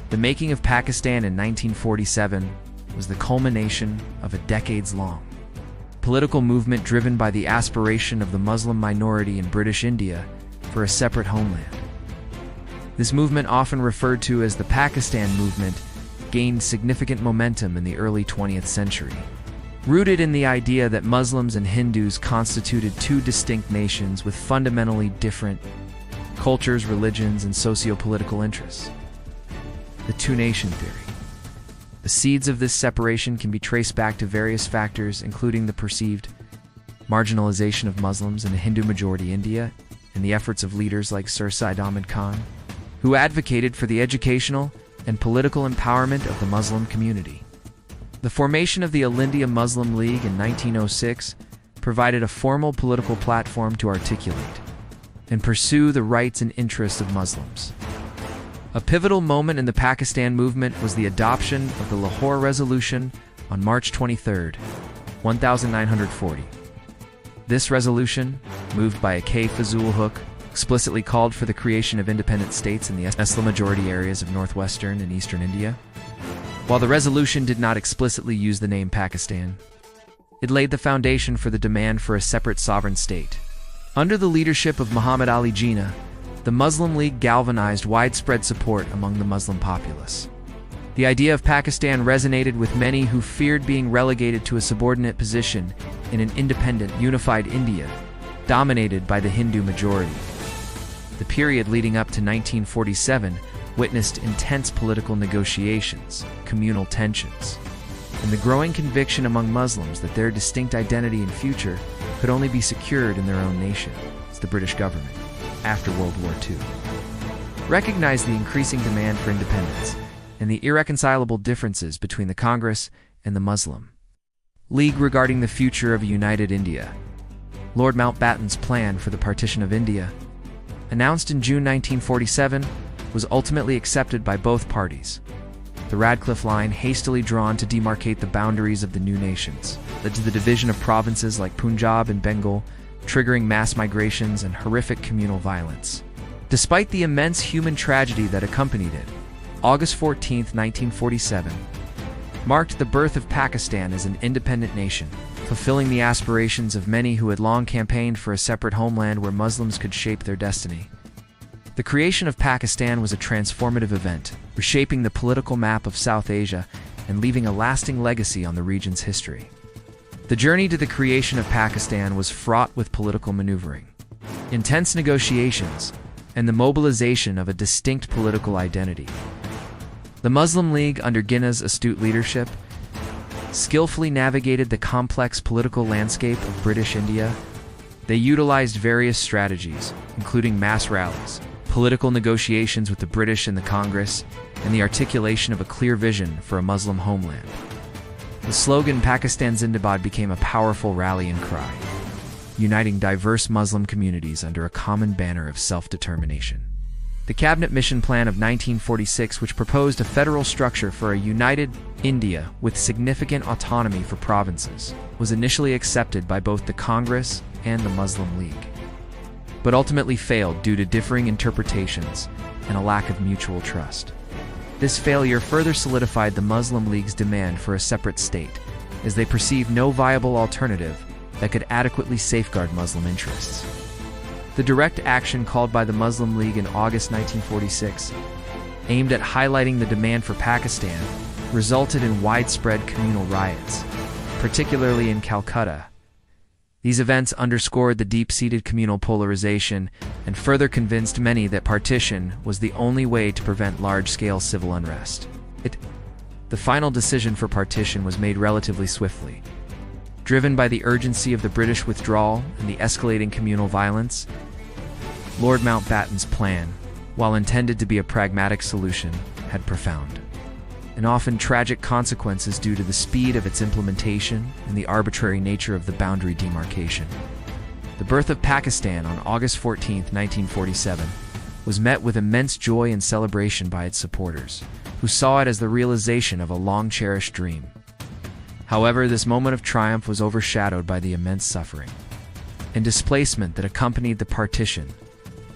The making of Pakistan in 1947 was the culmination of a decades-long political movement driven by the aspiration of the Muslim minority in British India for a separate homeland. This movement, often referred to as the Pakistan movement, gained significant momentum in the early 20th century, rooted in the idea that Muslims and Hindus constituted two distinct nations with fundamentally different cultures, religions, and socio-political interests. The two-nation theory. The seeds of this separation can be traced back to various factors, including the perceived marginalization of Muslims in a Hindu-majority India and the efforts of leaders like Sir Syed Ahmad Khan, who advocated for the educational and political empowerment of the Muslim community. The formation of the All India Muslim League in 1906 provided a formal political platform to articulate and pursue the rights and interests of Muslims. A pivotal moment in the Pakistan movement was the adoption of the Lahore Resolution on March 23, 1940. This resolution, moved by A.K. Fazul Huq, explicitly called for the creation of independent states in the Muslim-majority areas of northwestern and eastern India. While the resolution did not explicitly use the name Pakistan, it laid the foundation for the demand for a separate sovereign state. Under the leadership of Muhammad Ali Jinnah, the Muslim League galvanized widespread support among the Muslim populace. The idea of Pakistan resonated with many who feared being relegated to a subordinate position in an independent, unified India, dominated by the Hindu majority. The period leading up to 1947 witnessed intense political negotiations, communal tensions, and the growing conviction among Muslims that their distinct identity and future could only be secured in their own nation. The British government, after World War II, recognized the increasing demand for independence and the irreconcilable differences between the Congress and the Muslim League regarding the future of a united India. Lord Mountbatten's plan for the partition of India, announced in June 1947, was ultimately accepted by both parties. The Radcliffe Line, hastily drawn to demarcate the boundaries of the new nations, led to the division of provinces like Punjab and Bengal, triggering mass migrations and horrific communal violence. Despite the immense human tragedy that accompanied it, August 14, 1947, marked the birth of Pakistan as an independent nation, fulfilling the aspirations of many who had long campaigned for a separate homeland where Muslims could shape their destiny. The creation of Pakistan was a transformative event, reshaping the political map of South Asia and leaving a lasting legacy on the region's history. The journey to the creation of Pakistan was fraught with political maneuvering, intense negotiations, and the mobilization of a distinct political identity. The Muslim League, under Jinnah's astute leadership, skillfully navigated the complex political landscape of British India. They utilized various strategies, including mass rallies, political negotiations with the British and the Congress, and the articulation of a clear vision for a Muslim homeland. The slogan Pakistan Zindabad became a powerful rallying cry, uniting diverse Muslim communities under a common banner of self-determination. The Cabinet Mission Plan of 1946, which proposed a federal structure for a united India with significant autonomy for provinces, was initially accepted by both the Congress and the Muslim League, but ultimately failed due to differing interpretations and a lack of mutual trust. This failure further solidified the Muslim League's demand for a separate state, as they perceived no viable alternative that could adequately safeguard Muslim interests. The direct action called by the Muslim League in August 1946, aimed at highlighting the demand for Pakistan, resulted in widespread communal riots, particularly in Calcutta. These events underscored the deep-seated communal polarization and further convinced many that partition was the only way to prevent large-scale civil unrest. The final decision for partition was made relatively swiftly. Driven by the urgency of the British withdrawal and the escalating communal violence, Lord Mountbatten's plan, while intended to be a pragmatic solution, had profound and often tragic consequences due to the speed of its implementation and the arbitrary nature of the boundary demarcation. The birth of Pakistan on August 14, 1947, was met with immense joy and celebration by its supporters, who saw it as the realization of a long-cherished dream. However, this moment of triumph was overshadowed by the immense suffering and displacement that accompanied the partition,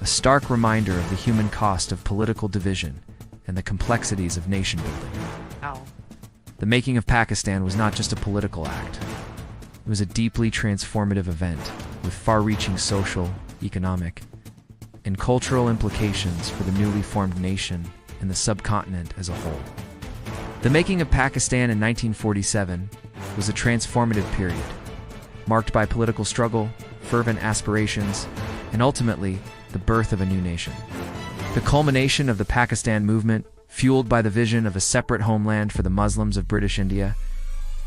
a stark reminder of the human cost of political division and the complexities of nation building. Ow. The making of Pakistan was not just a political act. It was a deeply transformative event with far-reaching social, economic, and cultural implications for the newly formed nation and the subcontinent as a whole. The making of Pakistan in 1947 was a transformative period, marked by political struggle, fervent aspirations, and ultimately, the birth of a new nation. The culmination of the Pakistan movement, fueled by the vision of a separate homeland for the Muslims of British India,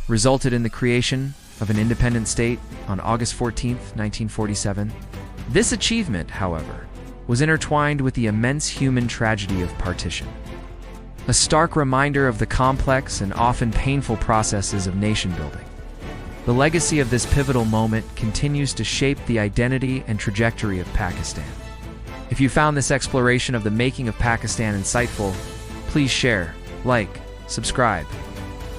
resulted in the creation of an independent state on August 14, 1947. This achievement, however, was intertwined with the immense human tragedy of partition, a stark reminder of the complex and often painful processes of nation-building. The legacy of this pivotal moment continues to shape the identity and trajectory of Pakistan. If you found this exploration of the making of Pakistan insightful, please share, like, subscribe,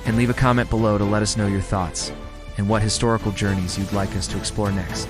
and leave a comment below to let us know your thoughts and what historical journeys you'd like us to explore next.